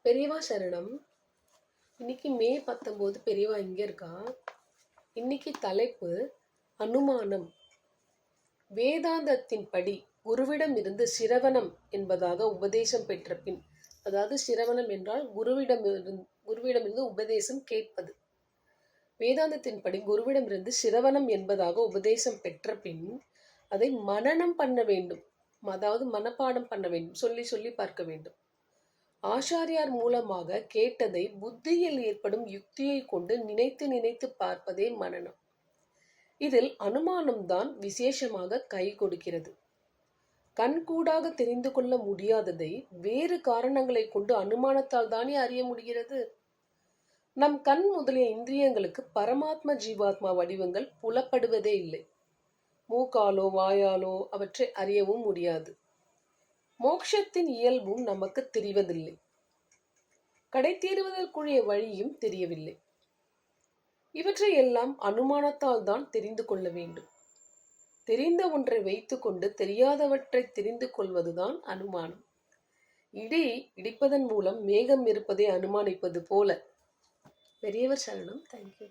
பெரியவா சரணம். இன்னைக்கு மே 19 பெரியவா இங்கே இருக்கா. இன்னைக்கு தலைப்பு அனுமானம். வேதாந்தத்தின் படி குருவிடம் இருந்து சிரவணம் என்பதாக உபதேசம் பெற்ற பின், அதாவது சிரவணம் என்றால் குருவிடமிருந்து உபதேசம் கேட்பது. வேதாந்தத்தின் படி குருவிடமிருந்து சிரவணம் என்பதாக உபதேசம் பெற்ற பின் அதை மனனம் பண்ண வேண்டும். அதாவது மனப்பாடம் பண்ண வேண்டும், சொல்லி சொல்லி பார்க்க வேண்டும். ஆச்சாரியார் மூலமாக கேட்டதை புத்தியில் ஏற்படும் யுக்தியை கொண்டு நினைத்து நினைத்து பார்ப்பதே மனனம். இதில் அனுமானம்தான் விசேஷமாக கை கொடுக்கிறது. கண்கூடாக தெரிந்து கொள்ள முடியாததை வேறு காரணங்களை கொண்டு அனுமானத்தால் தானே அறிய முடிகிறது. நம் கண் முதலிய இந்திரியங்களுக்கு பரமாத்ம ஜீவாத்மா வடிவங்கள் புலப்படுவதே இல்லை. மூக்காலோ வாயாலோ அவற்றை அறியவும் முடியாது. மோட்சத்தின் இயல்பும் நமக்கு தெரிவதில்லை. கடை தீருவதற்குரிய வழியும் தெரியவில்லை. இவற்றை எல்லாம் அனுமானத்தால் தான் தெரிந்து கொள்ள வேண்டும். தெரிந்த ஒன்றை வைத்துக்கொண்டு தெரியாதவற்றை தெரிந்து கொள்வதுதான் அனுமானம். இடி இடிப்பதன் மூலம் மேகம் இருப்பதை அனுமானிப்பது போல. பெரியவர் சரணம். தேங்க்யூ.